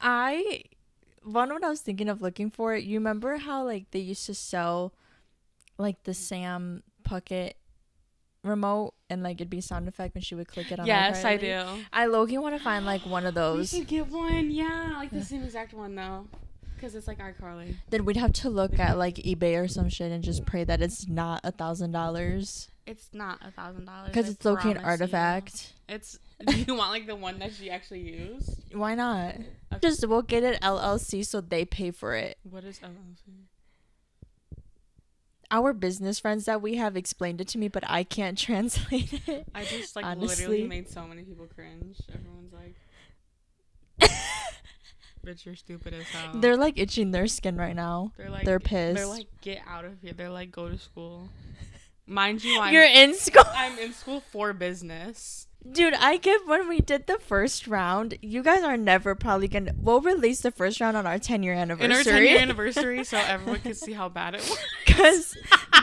What I was thinking of looking for, you remember how like they used to sell like the Sam Puckett remote and like it'd be a sound effect when she would click it on Yes, I iCarly? do. I low-key want to find like one of We those. should get one. Yeah, like the same exact one though, because it's like iCarly. Then we'd have to look at like eBay or some shit and just pray that it's not $1,000 It's not $1,000 because it's low-key an artifact. It's. Do you want like the one that she actually used? Why not? Okay. Just we'll get it LLC so they pay for it. What is LLC? Our business friends that we have explained it to me, but I can't translate it. I just like honestly. literally made so many people cringe. Everyone's like, "Bitch, you're stupid as hell." They're like itching their skin right now. They're pissed. They're like, "Get out of here." They're like, "Go to school." Mind you, You're in school. I'm in school for business. Dude, I get when we did the first round, you guys are never probably gonna. We'll release the first round on our 10-year anniversary. In our 10-year anniversary, so everyone can see how bad it was. Because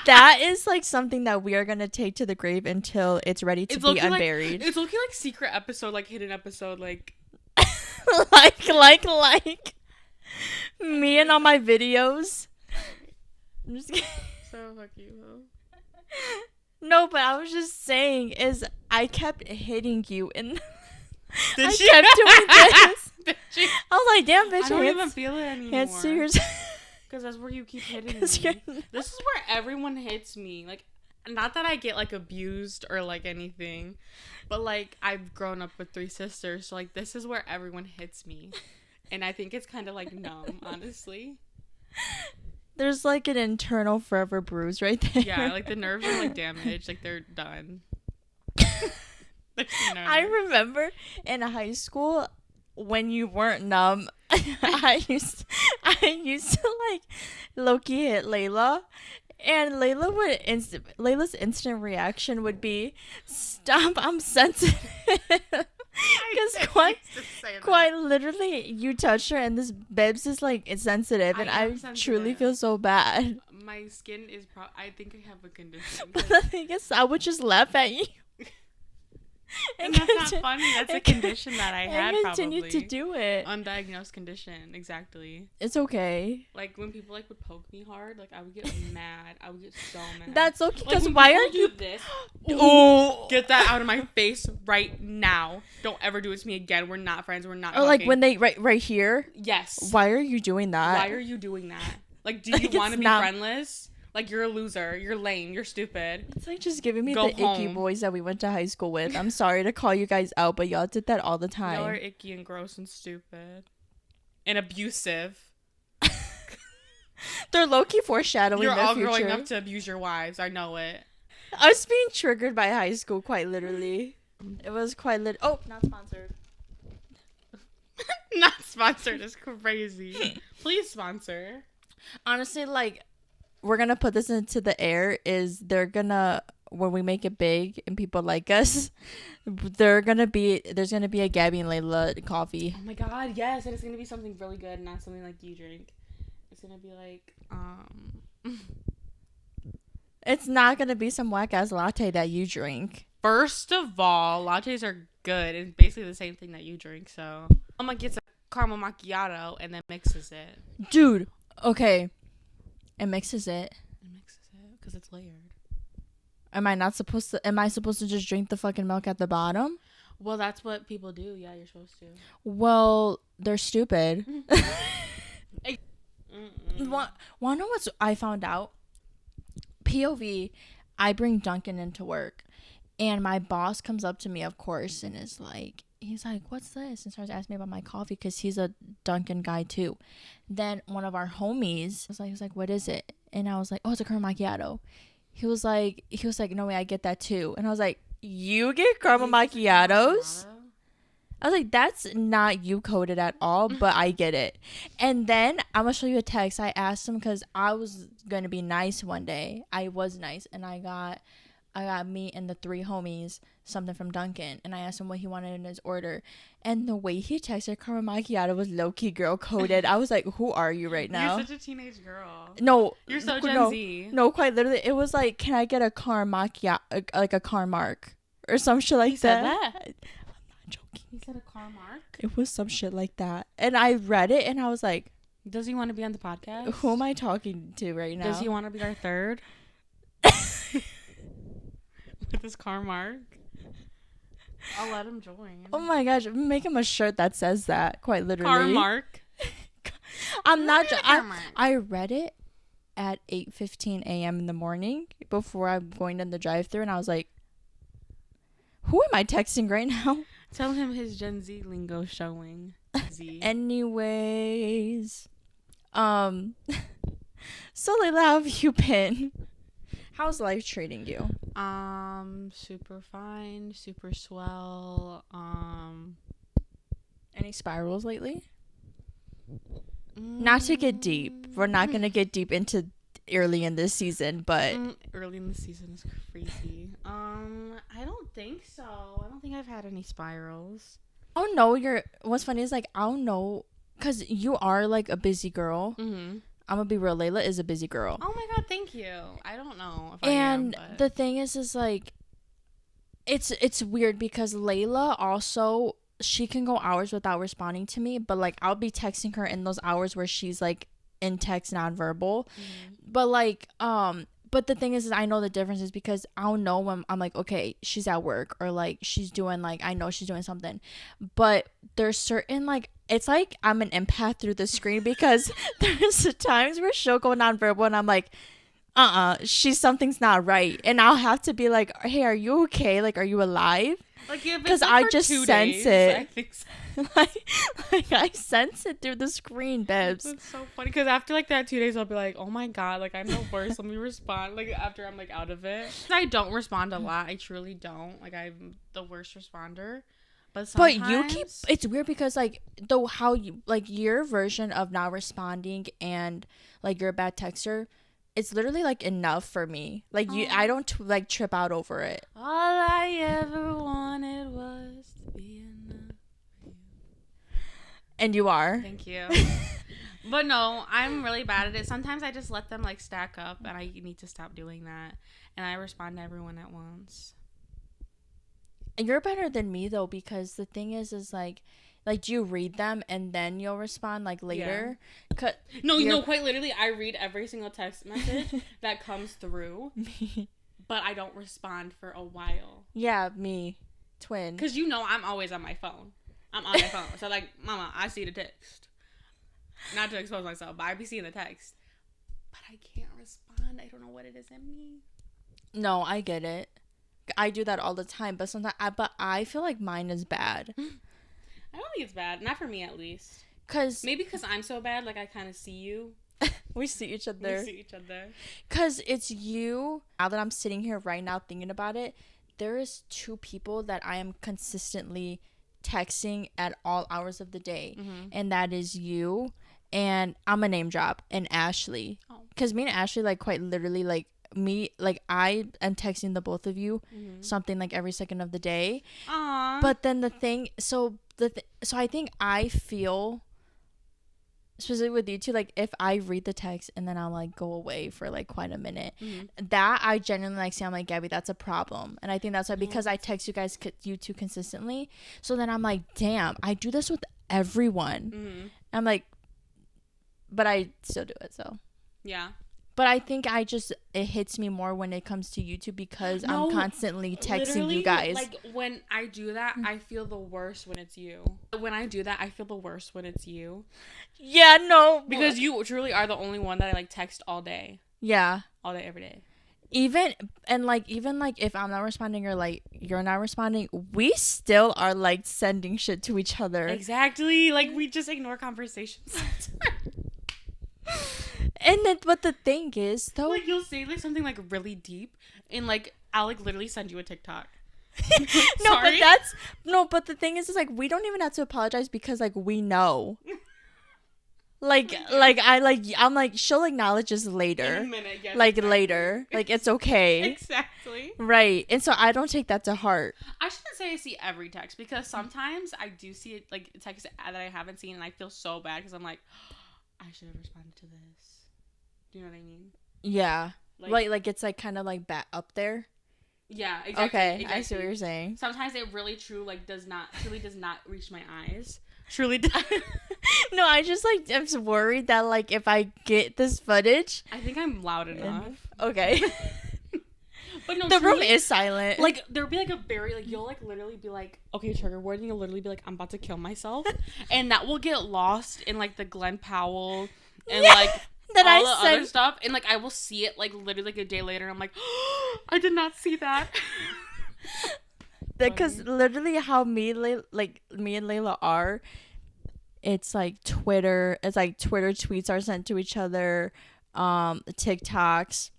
that is like something that we are gonna take to the grave until it's ready to be unburied. It's looking like secret episode, like hidden episode, like like me and all my videos. I'm just kidding. So fuck you, though. No, but I was just saying is I kept hitting you and Did I she? kept doing this. Did she? I was like, damn, bitch, I don't even feel it anymore. hands to yours. Because that's where you keep hitting me. This This is where everyone hits me. Like, not that I get like abused or like anything, but like I've grown up with 3 sisters, so like this is where everyone hits me, and I think it's kind of like numb, honestly. There's like an internal forever bruise right there. Yeah, like the nerves are like damaged, like they're done. I remember in high school when you weren't numb, I used to like low-key hit Layla, and Layla's instant reaction would be, "Stop! I'm sensitive." Because quite literally, you touch her and this Bebs is like it's sensitive, and I truly feel so bad. My skin is I think I have a condition. But the thing is, I would just laugh at you. And that's not funny. That's a condition that I had, and probably. continue to do it. Undiagnosed condition, exactly. It's okay. Like, when people, like, would poke me hard, like, I would get mad. I would get so mad. That's okay, because like, why are you... this? Ooh, get that out of my face right now. Don't ever do it to me again. We're not friends. We're not talking. like, when they... Right here? Yes. Why are you doing that? Why are you doing that? Like, do you want to be friendless? Like, you're a loser. You're lame. You're stupid. It's like just giving me Go the home. icky boys that we went to high school with. I'm sorry to call you guys out, but y'all did that all the time. Y'all are icky and gross and stupid. And abusive. They're low-key foreshadowing You're their all future. growing up to abuse your wives. I know it. Us being triggered by high school, quite literally. It was quite Oh, not sponsored. Not sponsored is crazy. Please sponsor. Honestly, like, we're gonna put this into the air is they're gonna, when we make it big and people like us, there's gonna be a Gabby and Layla coffee. Oh my god, yes, and it's gonna be something really good, not something like you drink. It's gonna be like It's not gonna be some whack ass latte that you drink. First of all, lattes are good. It's basically the same thing that you drink, so Mama gets a caramel macchiato and then mixes it. Dude, okay. It mixes it. It mixes it because it's layered. Am I supposed to just drink the fucking milk at the bottom? Well, that's what people do. Yeah, you're supposed to. Well, they're stupid. Want to know what I found out? POV, I bring Duncan into work, and my boss comes up to me, of course, and is like, he's like, "What's this?" and starts asking me about my coffee because he's a Duncan guy too. Then one of our homies was like, "What is it?" And I was like, "Oh, it's a caramel macchiato." He was like, "No way, I get that too." And I was like, "You get caramel macchiatos?" I was like, "That's not you coded at all, but I get it." And then I'm gonna show you a text. I asked him because I was gonna be nice one day. I was nice, and I got me and the 3 homies something from Dunkin', and I asked him what he wanted in his order, and the way he texted caramel macchiato was low-key girl coded. I was like, "Who are you right now?" You're such a teenage girl. No, you're so Gen Z. No, quite literally, it was like, "Can I get a car macchiato, like a car mark or some shit like that?" Said that? I'm not joking. said a car mark. It was some shit like that. And I read it and I was like, Does he want to be on the podcast? who am I talking to right now? Does he want to be our third? With his car mark? I'll let him join. Oh my gosh, make him a shirt that says that, quite literally. Car mark. I'm not. I read it at 8:15 a.m. in the morning before I'm going in the drive-thru, and I was like, "Who am I texting right now?" Tell him his Gen Z lingo showing. Z. Anyways, so Layla, how have you been? How's life treating you? Super fine, super swell. Any spirals lately? Not to get deep. We're not gonna get deep into early in this season, but early in the season is crazy. I don't think so. I don't think I've had any spirals. oh no, what's funny is like I don't know, cause you are like a busy girl. Mm-hmm. I'm gonna be real. Layla is a busy girl. Oh my god, thank you. I don't know if And I am, but the thing is like, it's weird because Layla also, she can go hours without responding to me, but like I'll be texting her in those hours where she's like in text nonverbal. But like but the thing is I know the difference is because I'll know when I'm like, okay, she's at work, or like she's doing, like I know she's doing something. But there's certain, like, it's like I'm an empath through the screen because there's times where she'll go nonverbal and I'm like, something's not right, and I'll have to be like, hey, are you okay? Like, are you alive? like, if Because it's I for just 2 sense days, it. I think so. like I sense it through the screen, babes. That's so funny because after like that 2 days, I'll be like, oh my god, like I'm the worst. Let me respond. Like after I'm like out of it, I don't respond a lot. I truly don't. Like I'm the worst responder. But you keep, it's weird because like though how you, like your version of not responding and like you're a bad texter, it's literally like enough for me. Like I don't like trip out over it. All I ever wanted was to be enough for you. And you are. Thank you. But no, I'm really bad at it. Sometimes I just let them like stack up, and I need to stop doing that. And I respond to everyone at once. And you're better than me though, because the thing is like do you read them and then you'll respond like later? Yeah. No, quite literally, I read every single text message that comes through, but I don't respond for a while. Yeah, me, twin. Because I'm always on my phone. I'm on my phone, so like, mama, I see the text. Not to expose myself, but I be seeing the text, but I can't respond. I don't know what it is in me. No, I get it. I do that all the time, but sometimes I feel like mine is bad. I don't think it's bad. Not for me, at least. Maybe because I'm so bad, like I kind of see you. We see each other. Because it's you. Now that I'm sitting here right now thinking about it, there is 2 people that I am consistently texting at all hours of the day. Mm-hmm. And that is you, and I'm a name drop, and Ashley. Because me and Ashley, like, quite literally, like, me, like, I am texting the both of you something like every second of the day. Aww. But then the thing, so I think I feel, especially with you two, like if I read the text and then I'll like go away for like quite a minute, that I genuinely like say, I'm like, Gabby, that's a problem. And I think that's why, because I text you two consistently, so then I'm like, damn, I do this with everyone. I'm like, but I still do it. So yeah. But I think it hits me more when it comes to YouTube because I'm constantly texting you guys. Like, when I do that, I feel the worst when it's you. When I do that, I feel the worst when it's you. Yeah, no. Because you truly are the only one that I, like, text all day. Yeah. All day, every day. Even if I'm not responding or, like, you're not responding, we still are, like, sending shit to each other. Exactly. Like, we just ignore conversations. And then, but the thing is, though, like, you'll say like something like really deep, and like I'll like literally send you a TikTok. But the thing is like we don't even have to apologize because like we know. I'm like she'll acknowledge us later. In a minute, yes, like exactly. Later, like it's okay. Exactly. Right, and so I don't take that to heart. I shouldn't say I see every text because sometimes I do see it, like text that I haven't seen, and I feel so bad because I'm like, I should have responded to this. Do you know what I mean? Yeah. Like it's like kind of like back up there. Yeah, exactly. Okay, exactly. I see what you're saying. Sometimes it really truly does not reach my eyes. Truly does. No, I just like I'm just worried that like if I get this footage. I think I'm loud enough. Okay. But no, The room truly, is silent. like there'll be like a very like you'll like literally be like, okay, trigger word, and you'll literally be like, I'm about to kill myself, and that will get lost in like the Glenn Powell and like that all I the said other stuff, and like I will see it like literally like a day later, and I'm like, oh, I did not see that. because literally how me and Layla are, it's like Twitter. It's like Twitter tweets are sent to each other, TikToks,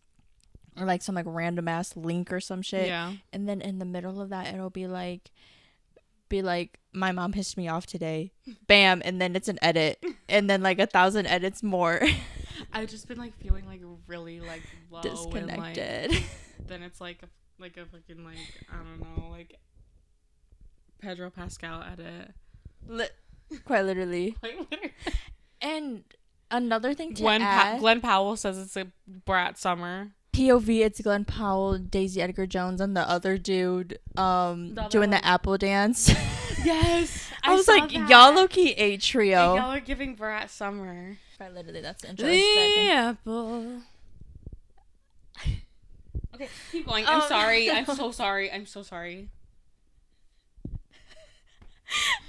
or like some like random ass link or some shit. Yeah. And then in the middle of that, it'll be like, my mom pissed me off today. Bam, and then it's an edit, and then like 1,000 edits more. I've just been like feeling like really like low Disconnected. And, like, then it's like a fucking like I don't know like Pedro Pascal edit. Quite literally. Like literally. And another thing to Glenn add, Glenn Powell says it's a Brat Summer. POV, it's Glenn Powell, Daisy Edgar Jones, and the other dude doing the apple dance. Yes. I was like, that. y'all low-key a trio. Y'all are giving Brat Summer. Quite literally, that's the The apple. Okay, keep going. I'm sorry. I'm so sorry. I'm so sorry.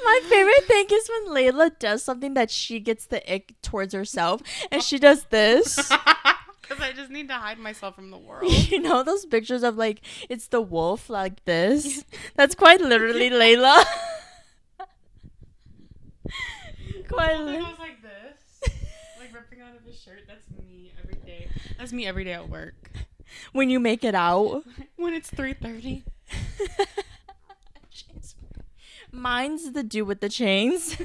My favorite thing is when Layla does something that she gets the ick towards herself, and she does this. Because I just need to hide myself from the world. You know those pictures of like it's the wolf like this? That's quite literally Layla. Quite It goes like this, like ripping out of his shirt. That's me every day. That's me every day at work. When you make it out. When it's 3:30. Mine's the dude with the chains.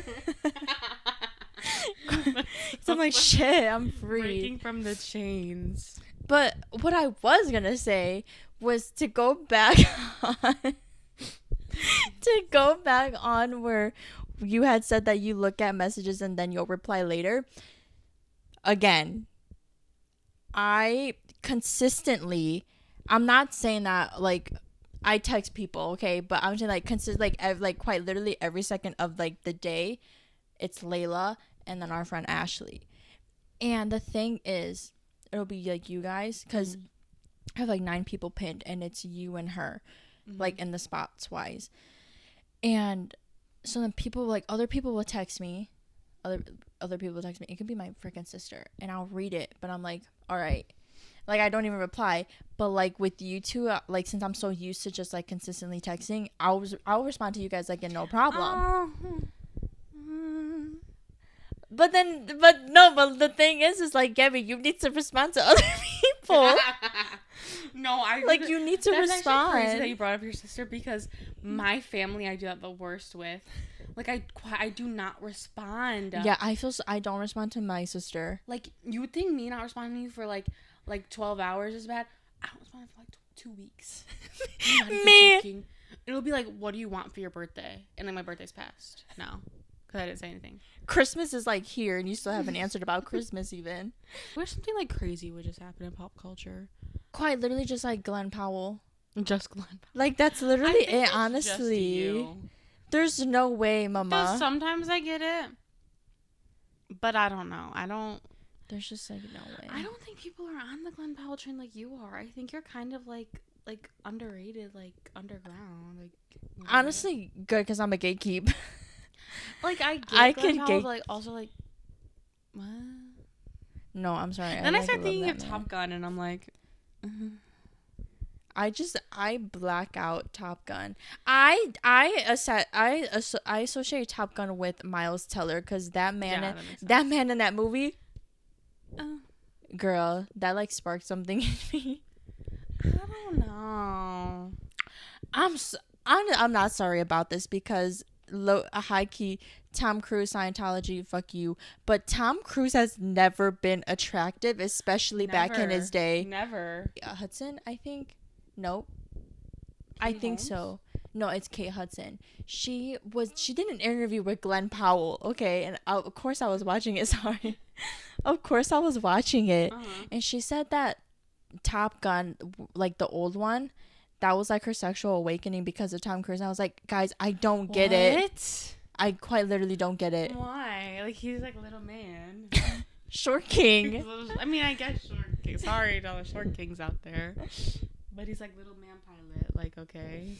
So I'm like, shit, I'm free. Breaking from the chains. But what I was gonna say was to go back on where you had said that you look at messages and then you'll reply later. Again, I consistently, I'm not saying that like I text people, okay, but I'm saying like like quite literally every second of like the day, it's Layla and then our friend Ashley. And the thing is, it'll be like you guys, because I have like 9 people pinned and it's you and her, like in the spots wise. And so then other people will text me, other people will text me. It could be my freaking sister, and I'll read it, but I'm like, all right. Like, I don't even reply. But, like, with you two, like, since I'm so used to just, like, consistently texting, I'll respond to you guys, like, in no problem. But the thing is, like, Gabby, you need to respond to other people. No, like, you need to respond. That's crazy that you brought up your sister, because my family, I do that the worst with. Like, I do not respond. Yeah, I don't respond to my sister. Like, you would think me not responding to you for, like 12 hours is bad. I don't respond for, like, 2 weeks. I'm not even Me. joking. It'll be like, what do you want for your birthday? And then my birthday's passed now, because I didn't say anything. Christmas is, like, here, and you still haven't answered about Christmas even. I wish something, like, crazy would just happen in pop culture. Quite literally just, like, Glenn Powell. Just Glenn Powell. Like, that's literally it, honestly. Just you. There's no way, mama. Because sometimes I get it, but I don't know. There's just, like, no way. I don't think people are on the Glenn Powell train like you are. I think you're kind of, like underrated, like, underground. Like, honestly, good, because I'm a gatekeep. Like, I Glenn Powell, gate. but, like, also, like, what? No, I'm sorry. Then I start thinking of Top Gun, and I'm like, I black out Top Gun. I associate Top Gun with Miles Teller, because that man in that movie, girl, that like sparked something in me. I don't know. I'm not sorry about this, because high key Tom Cruise Scientology, fuck you, but Tom Cruise has never been attractive, especially back in his day. Never. Hudson, I think. Nope. I think so. No, it's Kate Hudson. She did an interview with Glenn Powell, okay, and of course I was watching it. Sorry, of course I was watching it, and she said that Top Gun, like the old one, that was like her sexual awakening because of Tom Cruise. And I was like, guys, I don't get it. I quite literally don't get it. Why? Like, he's like a little man. Short king. I mean, I guess short king. Sorry to all the short kings out there. But he's like little man pilot. Like, okay.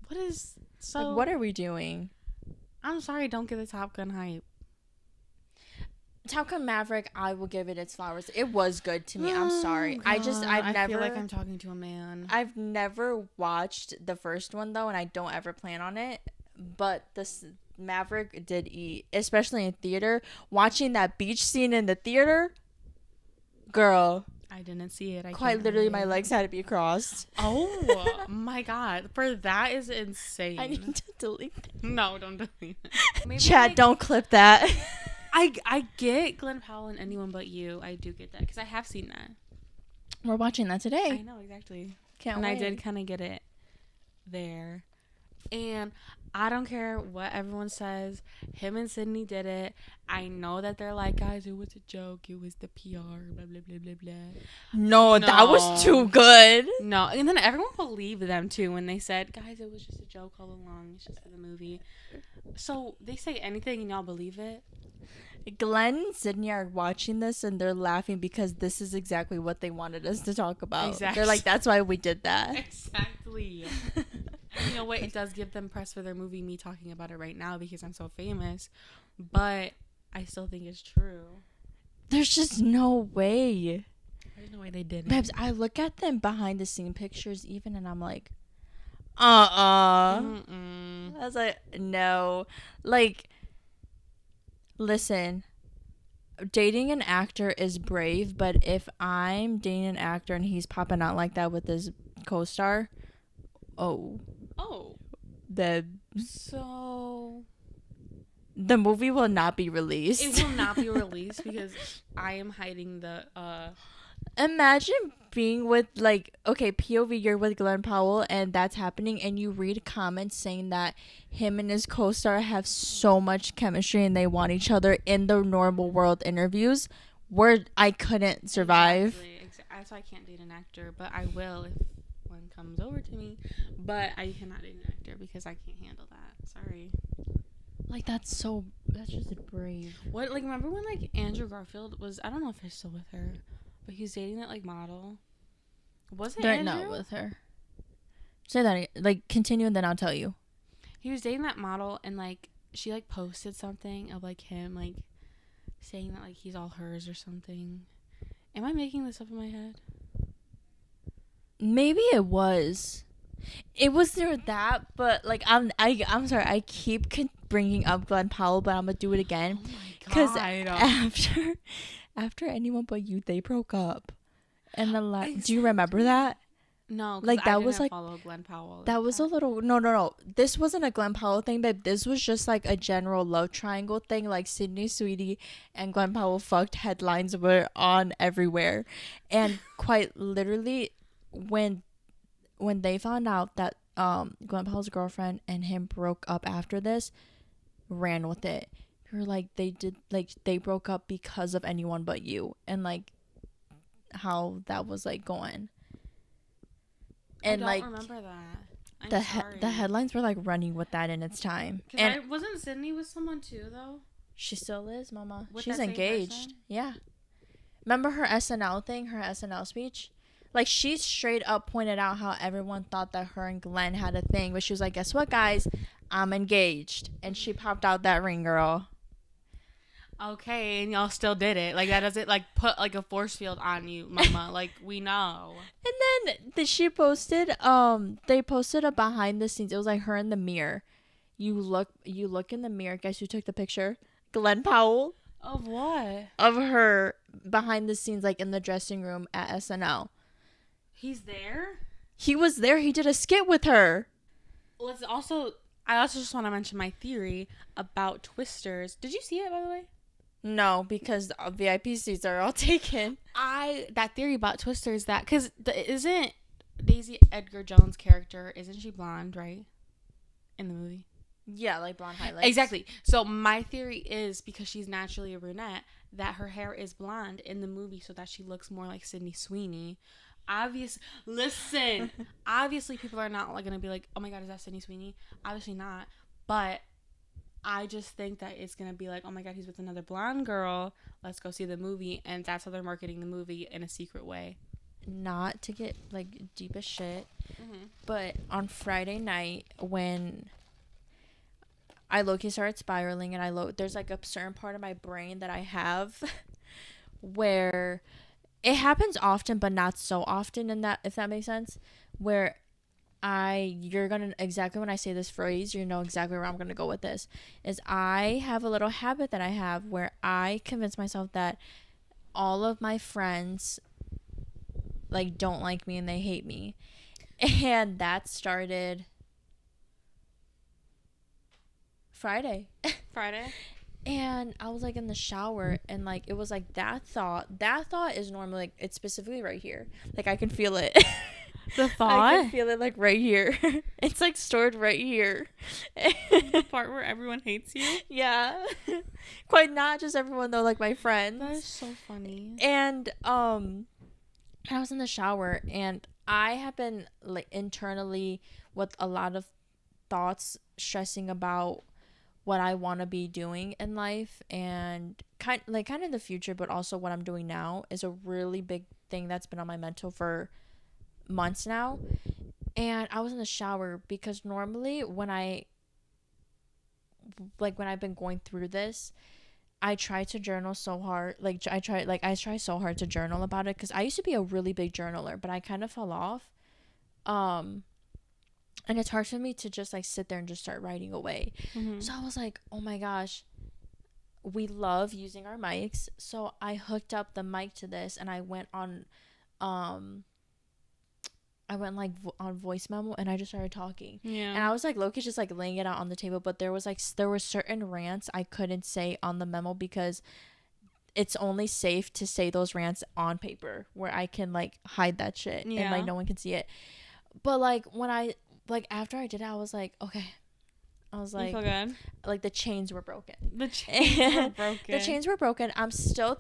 What is... So... Like, what are we doing? I'm sorry, don't get the Top Gun hype. Top Gun Maverick, I will give it its flowers. It was good to me. I'm sorry. God, I feel like I'm talking to a man. I've never watched the first one, though, and I don't ever plan on it. But this Maverick did eat, especially in theater. Watching that beach scene in the theater, girl. I didn't see it. Quite literally, my legs had to be crossed. Oh my God. For that is insane. I need to delete that. No, don't delete it. Maybe Chat, don't clip that. I get Glenn Powell and Anyone But You. I do get that because I have seen that. We're watching that today. I know, exactly. Can't wait. wait. I did kind of get it there. And I don't care what everyone says. Him and Sydney did it. I know that they're like, guys, it was a joke. It was the PR, blah, blah, blah, blah, blah. No, that was too good. No. And then everyone believed them, too, when they said, guys, it was just a joke all along. It's just for the movie. So they say anything and y'all believe it? Glenn and Sydney are watching this and they're laughing because this is exactly what they wanted us to talk about. Exactly. They're like, that's why we did that. Exactly. You know what? It does give them press for their movie, me talking about it right now because I'm so famous. But I still think it's true. There's just no way. There's no way they did it. Babs, I look at them behind the scene pictures even and I'm like, Mm-mm. I was like, no. Like, listen, dating an actor is brave, but if I'm dating an actor and he's popping out like that with his co-star, oh, then so the movie will not be released. It will not be released because I am hiding the Imagine being with, like, okay, POV, you're with Glenn Powell and that's happening and you read comments saying that him and his co-star have so much chemistry and they want each other in the normal world interviews where I couldn't survive. Exactly. That's why I can't date an actor, but I will if one comes over to me. But I cannot date an actor because I can't handle that. Sorry. Like, that's just brave. What, like, remember when, like, Andrew Garfield was, I don't know if he's still with her, but he's dating that, like, model. Was it They're Andrew? not with her. Say that, like, continue and then I'll tell you. He was dating that model and, like, she, like, posted something of, like, him, like, saying that, like, he's all hers or something. Am I making this up in my head? Maybe it was. It was there that, but, like, I'm sorry. I keep bringing up Glenn Powell, but I'm gonna do it again. Oh my God. Because after Anyone But You, they broke up. And do you remember that? No, like that I was didn't like follow Glenn Powell. That was a little no. This wasn't a Glenn Powell thing, but this was just like a general love triangle thing. Like Sydney Sweetie and Glenn Powell fucked headlines were on everywhere, and quite literally, when they found out that Glenn Powell's girlfriend and him broke up after this, ran with it. They were like they broke up because of Anyone But You, and like how that was like going. And I don't remember that. The headlines were like running with that in its time. And wasn't Sydney with someone too though? She still is, mama. With She's that same engaged. person? Yeah. Remember her SNL thing, her SNL speech? Like, she straight up pointed out how everyone thought that her and Glenn had a thing, but she was like, guess what, guys? I'm engaged. And she popped out that ring, girl. Okay, and y'all still did it. Like, that doesn't, like, put, like, a force field on you, mama. Like, we know. And then she posted, they posted a behind the scenes. It was, like, her in the mirror. You look in the mirror. Guess who took the picture? Glenn Powell. Of what? Of her behind the scenes, like, in the dressing room at SNL. He's there? He was there. He did a skit with her. I also just want to mention my theory about Twisters. Did you see it, by the way? No, because VIP seats are all taken. That theory about Twisters, that, because isn't Daisy Edgar Jones' character, isn't she blonde, right? In the movie? Yeah, like blonde highlights. Exactly. So my theory is, because she's naturally a brunette, that her hair is blonde in the movie so that she looks more like Sydney Sweeney. Obviously people are not like gonna be like, oh my god, is that Sydney Sweeney? Obviously not. But I just think that it's gonna be like, oh my god, he's with another blonde girl, let's go see the movie. And that's how they're marketing the movie in a secret way. Not to get like deep as shit, but on Friday night when I low-key started spiraling, and there's like a certain part of my brain that I have where it happens often but not so often, in that, if that makes sense, where you're gonna, exactly when I say this phrase, you know exactly where I'm gonna go with this, is I have a little habit that I have where I convince myself that all of my friends like don't like me and they hate me. And that started Friday. And I was like in the shower, and like it was like that thought is normally like, it's specifically right here, like I can feel it. The thought? I can feel it like right here. It's like stored right here. The part where everyone hates you? Yeah. Quite not just everyone though, like my friends. That is so funny. And I was in the shower, and I have been like internally with a lot of thoughts stressing about what I want to be doing in life, and kind of the future, but also what I'm doing now is a really big thing that's been on my mental for months now. And I was in the shower because normally when I've been going through this, I try to journal so hard. Like I try so hard to journal about it, because I used to be a really big journaler, but I kind of fell off. And it's hard for me to just like sit there and just start writing away. So I was like, oh my gosh, we love using our mics. So I hooked up the mic to this, and I went on on voice memo, and I just started talking. Yeah. And I was like low-key just like laying it out on the table, but there were certain rants I couldn't say on the memo, because it's only safe to say those rants on paper, where I can like hide that shit and like no one can see it. But like when after I did it, I was like, okay. I was like, you feel good? Like the chains were broken. The chains were broken. I'm still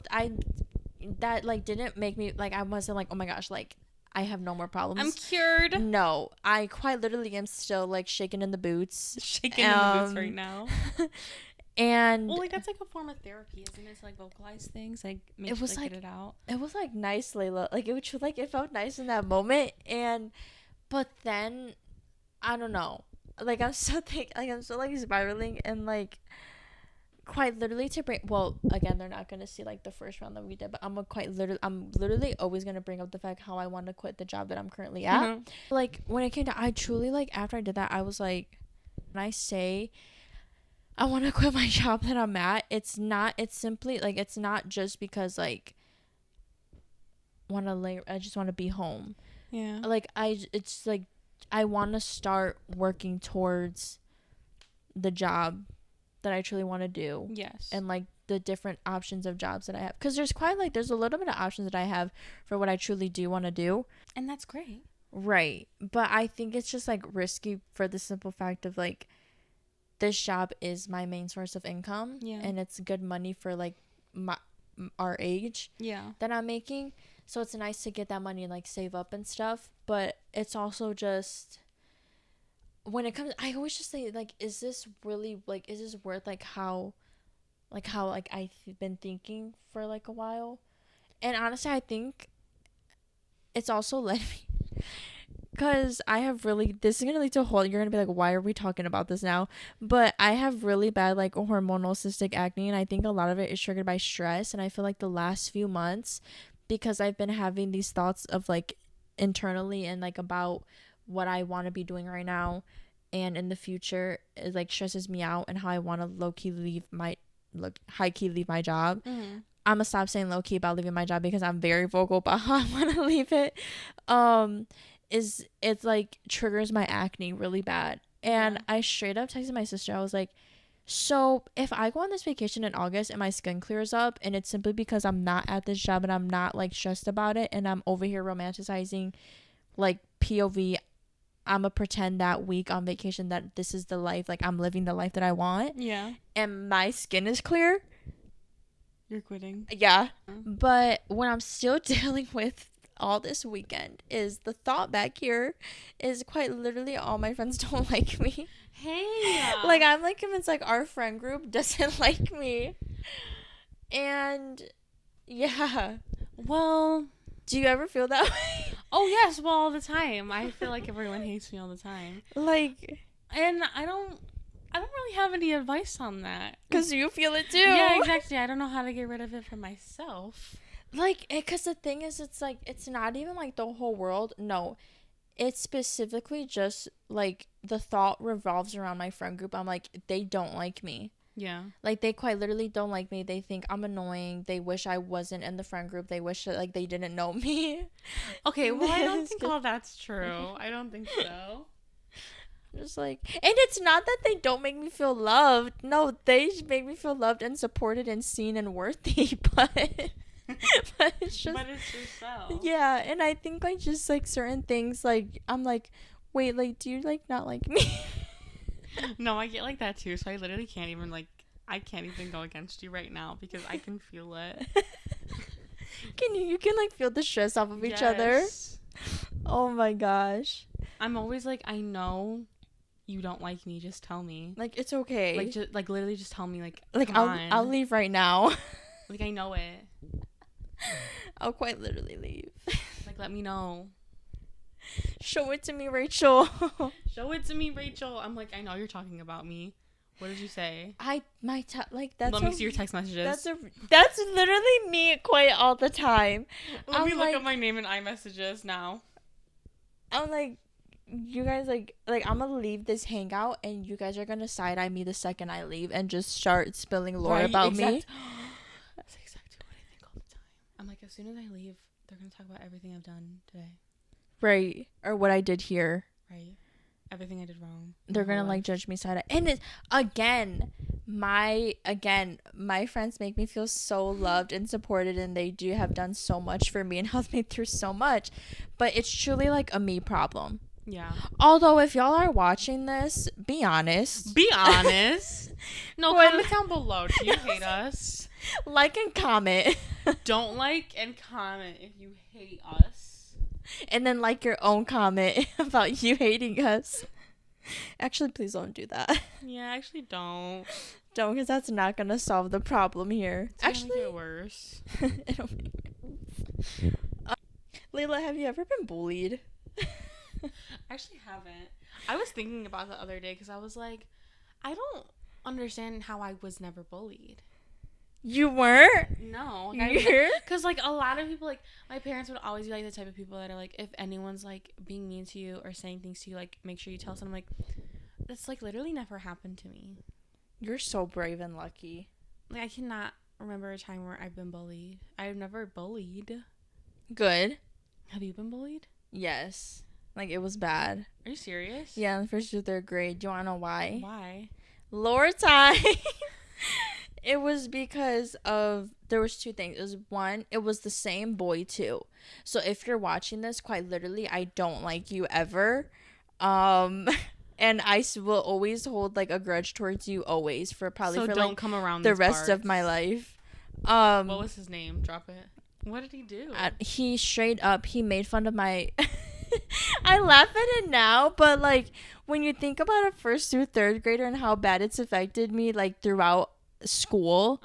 that like didn't make me like, I wasn't like, oh my gosh, like I have no more problems, I'm cured. No, I quite literally am still like shaking in the boots. Shaking in the boots right now. And well, like that's like a form of therapy, isn't it? To like vocalize things, like make it was like, get it out. It was like nice, Layla. Like it felt nice in that moment, but then I don't know. Like I'm still like spiraling, and like quite literally to bring, well, again, they're not gonna see like the first round that we did, but I'm literally always gonna bring up the fact how I want to quit the job that I'm currently at. Like when it came to, I truly, like after I did that, I was like, when I say I want to quit my job that I'm at, it's simply like, it's not just because like I just want to be home. Yeah. Like it's like I want to start working towards the job that I truly want to do. Yes. And like the different options of jobs that I have, because there's a little bit of options that I have for what I truly do want to do, and that's great, right? But I think it's just like risky for the simple fact of like, this job is my main source of income, and it's good money for like our age that I'm making. So it's nice to get that money and like save up and stuff, but it's also just, when it comes, I always just say like, is this really like, is this worth like how I've been thinking for like a while? And honestly, I think it's also led me, because I have really, this is gonna lead to a whole, you're gonna be like, why are we talking about this now? But I have really bad like hormonal cystic acne, and I think a lot of it is triggered by stress. And I feel like the last few months, because I've been having these thoughts of like internally and like about what I want to be doing right now and in the future, it like stresses me out, and how I want to high key leave my job. I'm gonna stop saying low key about leaving my job, because I'm very vocal about how I want to leave it. It's like triggers my acne really bad. And I straight up texted my sister. I was like, so if I go on this vacation in August and my skin clears up, and it's simply because I'm not at this job and I'm not like stressed about it, and I'm over here romanticizing like POV, I'm gonna pretend that week on vacation that this is the life, like I'm living the life that I want, and my skin is clear, you're quitting. But when I'm still dealing with all this weekend is the thought back here is quite literally all my friends don't like me. Hey. Like, I'm like convinced like our friend group doesn't like me. And yeah. Well, Do you ever feel that way? oh yes, well, all the time. I feel like everyone hates me all the time. Like, And I don't really have any advice on that. because you feel it too. Yeah, exactly. I don't know how to get rid of it for myself. Like, because the thing is, it's like, it's not even like the whole world. No, it's specifically just like the thought revolves around my friend group. I'm like, they don't like me. Yeah. Like, they quite literally don't like me. They think I'm annoying. They wish I wasn't in the friend group. They wish that like they didn't know me. Okay, well, I don't think all that's true. I don't think so. Just like, and it's not that they don't make me feel loved. No, they make me feel loved and supported and seen and worthy. But it's just, But it's yourself. yeah. And I think like just like certain things, like I'm like, wait, like, do you like not like me? No, I get like that too. So I literally can't even I can't even go against you right now because I can feel it. You can like feel the stress off of each other. Oh my gosh. I'm always like, I know you don't like me. Just tell me. Like, it's okay. Like, just literally, just tell me. Like Like, come I'll on. leave right now. Like, I know it. I'll quite literally leave. Like, let me know. Show it to me, Rachel. Show it to me, Rachel. I'm like, I know you're talking about me. What did you say? That's Let me see your text messages. That's literally me quite all the time. Let me look like, up my name in iMessages now. I'm like, you guys like I'm gonna leave this hangout and you guys are gonna side eye me the second I leave and just start spilling lore about me. That's exactly what I think all the time. I'm like, as soon as I leave, they're gonna talk about everything I've done today. Right. Or what I did here. Right. Everything I did wrong. They're gonna like judge me side eye. And it's my friends make me feel so loved and supported, and they do have done so much for me and helped me through so much. But it's truly like a me problem. Yeah. Although if y'all are watching this, be honest. Be honest. No, comment down below. Do you hate us? Like and comment. Don't like and comment if you hate us. And then like your own comment about you hating us. Actually, please don't do that. Yeah, actually don't. Don't, because that's not going to solve the problem here. It's actually, gonna make it worse. It'll make it worse. Layla, have you ever been bullied? I actually haven't. I was thinking about the other day because I was like, I don't understand how I was never bullied. You weren't? No. Because, like, a lot of people, like, my parents would always be, like, the type of people that are, like, if anyone's, like, being mean to you or saying things to you, like, make sure you tell someone. Like, that's, like, literally never happened to me. You're so brave and lucky. Like, I cannot remember a time where I've been bullied. I've never bullied. Good. Have you been bullied? Yes. Like, it was bad. Are you serious? Yeah, in the first to third grade. Do you want to know why? Why? Lore time. It was because of, there was two things. It was one, it was the same boy too. So if you're watching this, quite literally, I don't like you ever. And I will always hold like a grudge towards you always for probably so for don't like come around the these rest parts. of my life. What was his name? Drop it. What did he do? He straight up, he made fun of my I laugh at it now, but like when you think about a first through third grader and how bad it's affected me like throughout school,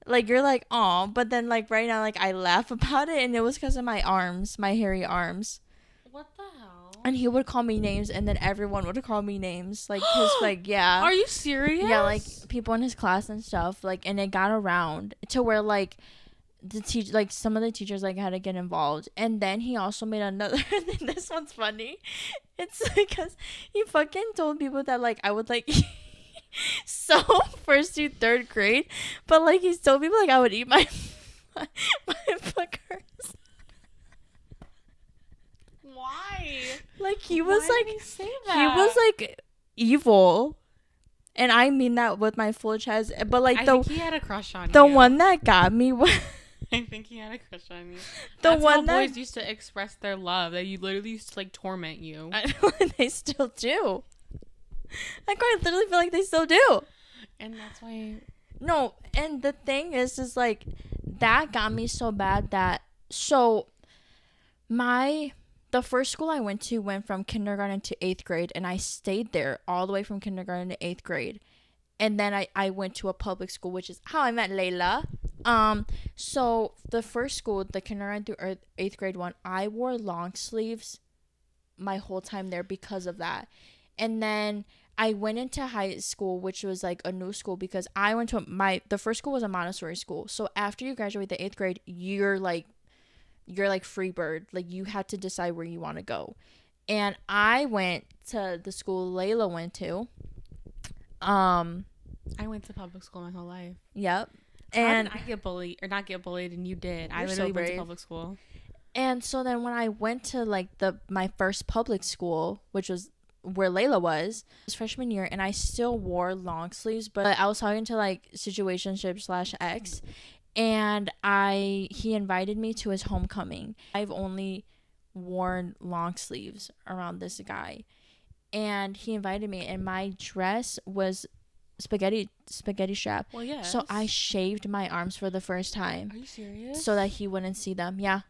like you're like, oh, but then like right now, like I laugh about it, and it was because of my arms, my hairy arms. What the hell? And he would call me names, and then everyone would call me names, like his like, yeah. Are you serious? Yeah, like people in his class and stuff, like, and it got around to where like like some of the teachers like had to get involved. And then he also made another this one's funny. It's because he fucking told people that like I would like so first to third grade, but like he told people like I would eat my boogers. Why? Like he was Why like did he say he that? was like evil, and I mean that with my full chest. But like I think he had a crush on the you. one that got me was I think he had a crush on you. the That's one how that boys used to express their love. That you literally used to like torment you. I know, and they still do. I quite literally feel like they still do. And that's why. No, and the thing is like that got me so bad that The first school I went to went from kindergarten to 8th grade, and I stayed there all the way from kindergarten to 8th grade. And then I went to a public school, which is how I met Layla. So the first school, the kindergarten through 8th grade one, I wore long sleeves my whole time there because of that. And then I went into high school, which was like a new school, because I went to the first school was a Montessori school. So after you graduate the 8th grade, you're like free bird. Like, you have to decide where you want to go. And I went to the school Layla went to. I went to public school my whole life. Yep. And I get bullied, or not get bullied, and you did. I literally went to public school. And so then when I went to like my first public school, which was where Layla was, it was freshman year, and I still wore long sleeves, but I was talking to like situationship/ex, and he invited me to his homecoming. I've only worn long sleeves around this guy, and he invited me, and my dress was spaghetti strap. Well, yeah. So I shaved my arms for the first time. Are you serious? So that he wouldn't see them. Yeah.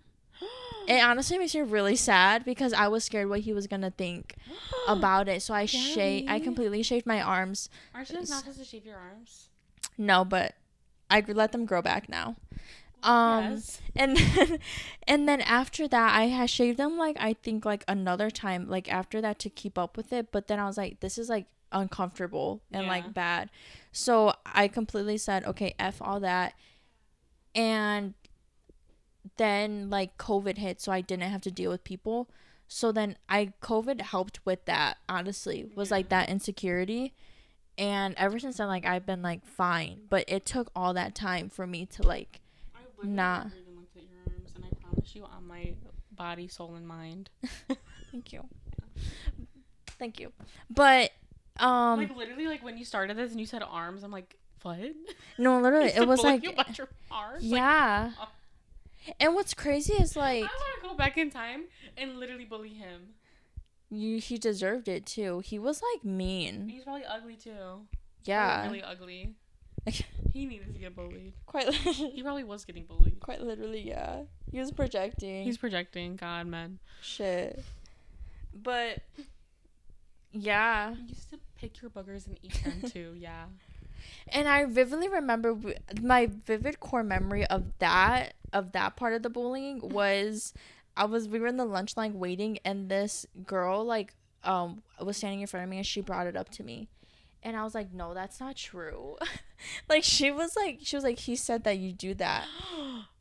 It honestly makes me really sad because I was scared what he was gonna think about it. So I completely shaved my arms. Aren't you not supposed to shave your arms? No, but I let them grow back now. Yes. And then after that, I had shaved them like I think like another time like after that to keep up with it. But then I was like, this is like uncomfortable and like bad. So I completely said, okay, F all that. And then like COVID hit, so I didn't have to deal with people. So then COVID helped with that, honestly, was like that insecurity. And ever since then, like I've been like fine, but it took all that time for me to like never even looked at your arms, and I promise you on my body, soul, and mind. Thank you. But like literally, like when you started this and you said arms, I'm like, what? No, literally, it was like you about your arms. Yeah. Like, and what's crazy is like I want to go back in time and literally bully him. He deserved it too. He was like mean. He's probably ugly too. Yeah. Really ugly. He needed to get bullied. He probably was getting bullied. Quite literally, yeah. He was projecting. He's projecting. God, man. Shit. But yeah. You used to pick your boogers and eat them too. Yeah. And I vividly remember my vivid core memory of that part of the bullying was we were in the lunch line waiting, and this girl like was standing in front of me, and she brought it up to me, and I was like, no, that's not true. Like she was like he said that you do that.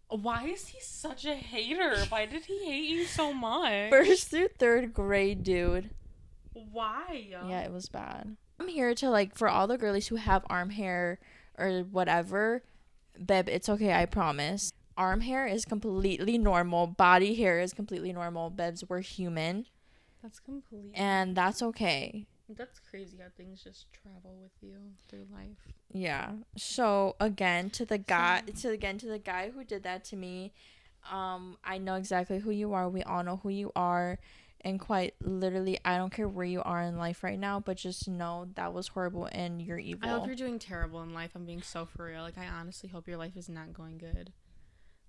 Why is he such a hater? Why did he hate you so much? 1st through 3rd grade, dude. Why? Yeah, it was bad. I'm here to like for all the girlies who have arm hair or whatever, babe, it's okay, I promise. Arm hair is completely normal. Body hair is completely normal. Babes, we're human. That's completely. And that's okay. That's crazy how things just travel with you through life. Yeah. So again, to the guy who did that to me, I know exactly who you are. We all know who you are. And quite literally, I don't care where you are in life right now, but just know that was horrible and you're evil. I hope you're doing terrible in life. I'm being so for real. Like, I honestly hope your life is not going good.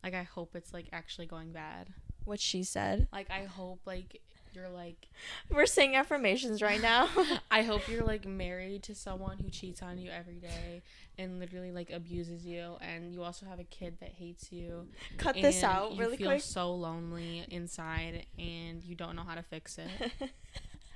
Like, I hope it's, like, actually going bad. What she said. Like, I hope, like, you're, like... We're saying affirmations right now. I hope you're, like, married to someone who cheats on you every day and literally, like, abuses you. And you also have a kid that hates you. Cut this out really quick. You feel so lonely inside and you don't know how to fix it.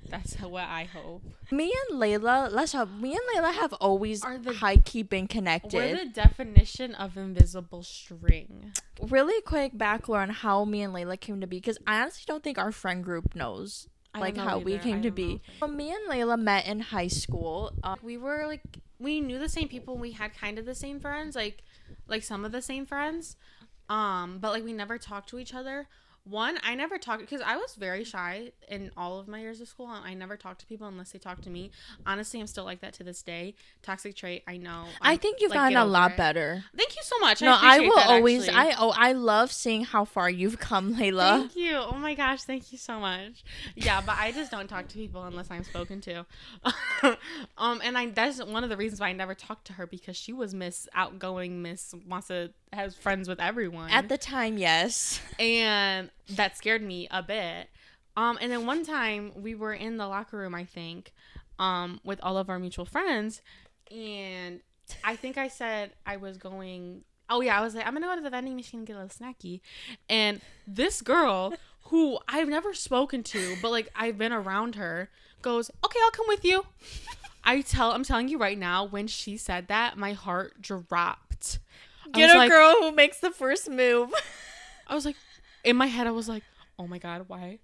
That's what I hope. Me and Layla have always high-key been connected. We're the definition of invisible string. Really quick background on how me and Layla came to be, because I honestly don't think our friend group knows like how we came to be. Well, me and Layla met in high school. We were like, we knew the same people. We had kind of the same friends, like some of the same friends. But like we never talked to each other. I never talked because I was very shy in all of my years of school. I never talked to people unless they talked to me. Honestly, I'm still like that to this day. Toxic trait, I know. I think you've gotten a lot better. Thank you so much. No, I will always. I love seeing how far you've come, Layla. Thank you. Oh my gosh, thank you so much. Yeah, but I just don't talk to people unless I'm spoken to. And that's one of the reasons why I never talked to her, because she was Miss Outgoing, Miss wants to has friends with everyone. At the time, yes. And that scared me a bit. And then one time we were in the locker room, I think, with all of our mutual friends, and I think I said I was going. Oh yeah, I was like, I'm gonna go to the vending machine and get a little snacky. And this girl, who I've never spoken to, but like I've been around her, goes, "Okay, I'll come with you." I'm telling you right now, when she said that, my heart dropped. Get a girl who makes the first move. I was like, in my head, I was like, oh my God, why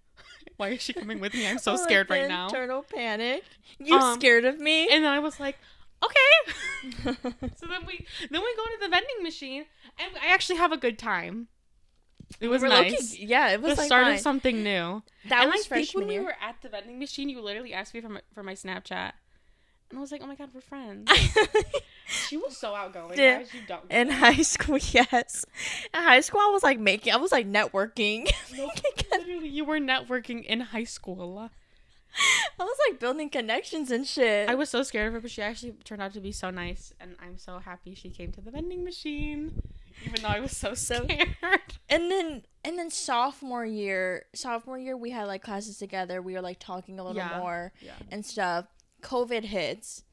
is she coming with me? I'm so scared right now. Internal panic. You scared of me? And then I was like, okay. So then we go to the vending machine, and I actually have a good time. It was nice. It was the like start fine. of something new. That and was I think freshman when year. we were at the vending machine, you literally asked me for my Snapchat. And I was like, oh my God, we're friends. She was so outgoing, guys. You don't. In high school, yes. In high school, I was like networking. No, literally, you were networking in high school. I was like building connections and shit. I was so scared of her, but she actually turned out to be so nice. And I'm so happy she came to the vending machine, even though I was so scared. And then sophomore year, we had like classes together. We were like talking a little more and stuff. COVID hits,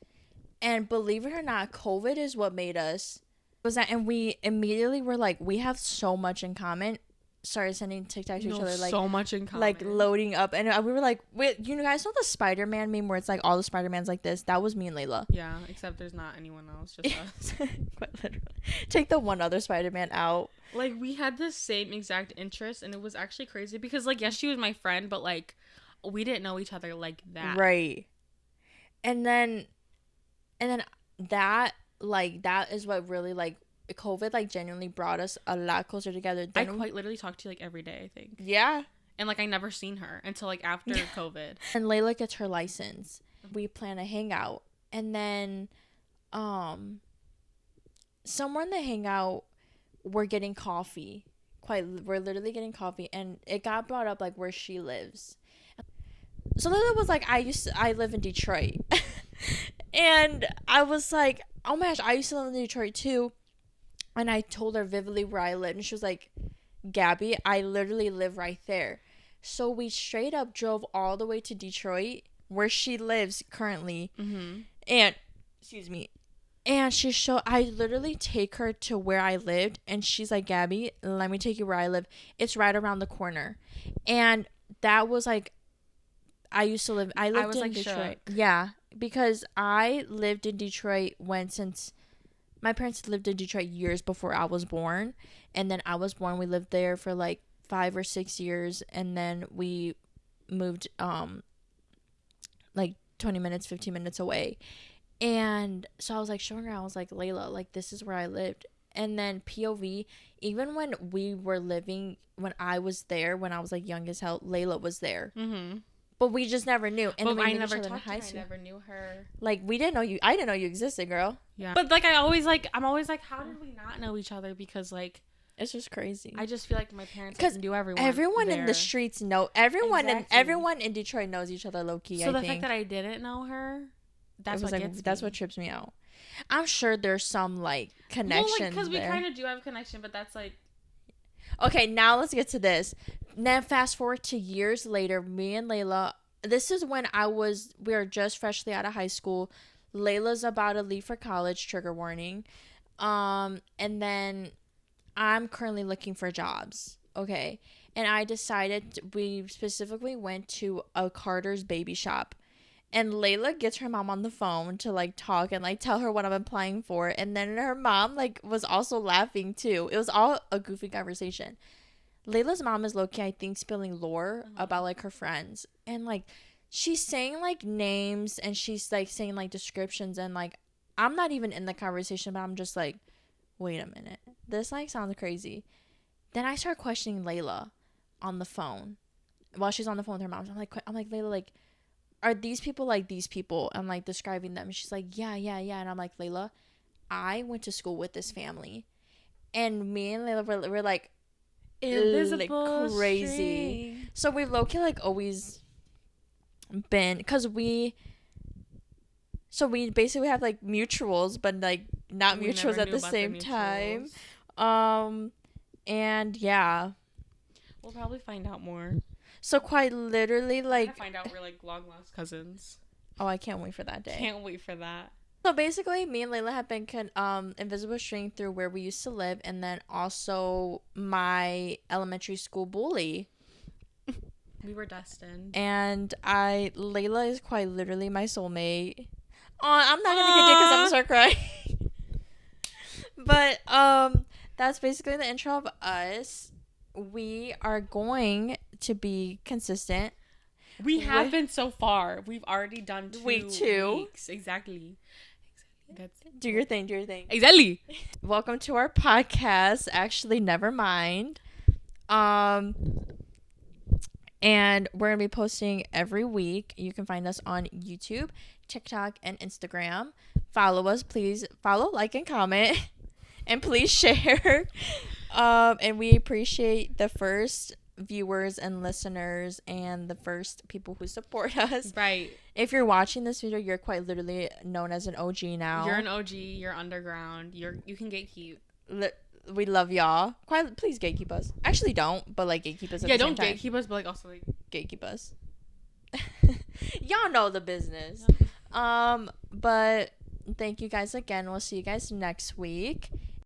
and believe it or not, COVID is what made us. And we immediately were like, we have so much in common. Started sending TikToks to each other, like so much in common, like loading up, and we were like, wait, you guys know the Spider-Man meme where it's like all the Spider-Mans like this? That was me and Layla. Yeah, except there's not anyone else, just us. Quite literally. Take the one other Spider-Man out. Like, we had the same exact interests, and it was actually crazy because, like, yes, she was my friend, but like, we didn't know each other like that, right? And then that is what really like COVID like genuinely brought us a lot closer together. I quite literally talk to you like every day, I think. Yeah. And like I never seen her until like after COVID. And Layla gets her license. We plan a hangout, and then somewhere in the hangout we're getting coffee. We're literally getting coffee, and it got brought up like where she lives. So Layla was like, I live in Detroit. And I was like, oh my gosh, I used to live in Detroit too. And I told her vividly where I lived, and she was like, Gabby, I literally live right there. So we straight up drove all the way to Detroit, where she lives currently. Mm-hmm. And, excuse me. And I literally take her to where I lived, and she's like, Gabby, let me take you where I live. It's right around the corner. And that was like, I lived in Detroit. Shook. Yeah, because I lived in Detroit since my parents lived in Detroit years before I was born. And then I was born, we lived there for like 5 or 6 years, and then we moved like 20 minutes, 15 minutes away. And so I was like showing her, I was like, Layla, like this is where I lived. And then POV, even when I was there, when I was like young as hell, Layla was there. Mm-hmm. But we just never knew. And then we I never talked to her. I never knew her. Like, we didn't know you. I didn't know you existed, girl. Yeah. But, like, I'm always like, how did we not know each other? Because, like, it's just crazy. I just feel like my parents knew everyone. Everyone there. In the streets know. Everyone in Detroit knows each other low key. So the fact that I didn't know her, that's what gets me. That's what trips me out. I'm sure there's some like connection. Because we kind of do have a connection, but that's like. Okay, now let's get to this. Now fast forward to years later, me and Layla. This is when we were just freshly out of high school. Layla's about to leave for college, trigger warning. And then I'm currently looking for jobs. Okay. And I decided, we specifically went to a Carter's baby shop. And Layla gets her mom on the phone to like talk and like tell her what I'm applying for. And then her mom like was also laughing too. It was all a goofy conversation. Layla's mom is low-key, I think, spilling lore about like her friends, and like she's saying like names, and she's like saying like descriptions, and like I'm not even in the conversation, but I'm just like, wait a minute, this like sounds crazy. Then I start questioning Layla on the phone while she's on the phone with her mom. I'm like Layla, like, are these people like these people? I'm like describing them. And she's like, yeah. And I'm like, Layla, I went to school with this family, and me and Layla were like. Invisible like crazy string. So we've low-key like always been, because we basically have like mutuals, but like not mutuals at the same time. And yeah. We'll probably find out more. So quite literally, We're like, gonna find out we're like long lost cousins. oh, I can't wait for that day. Can't wait for that. So basically, me and Layla have been invisible string through where we used to live, and then also my elementary school bully. We were destined. And Layla is quite literally my soulmate. Oh, I'm not gonna get it because I'm gonna start crying. But that's basically the intro of us. We are going to be consistent. We have been so far. We've already done Week 2. weeks. Exactly. Do your thing. Exactly. Welcome to our podcast. Actually, never mind. And we're gonna be posting every week. You can find us on YouTube, TikTok, and Instagram. Follow us, please. Follow, like, and comment, and please share. And we appreciate the first viewers and listeners and the first people who support us. Right. If you're watching this video, you're quite literally known as an OG now. You're an OG. You're underground. You can gatekeep. We love y'all. Please gatekeep us. Actually, don't, but like gatekeep us. Yeah, don't gatekeep us, but like also like gatekeep us. Y'all know the business. But thank you guys again. We'll see you guys next week.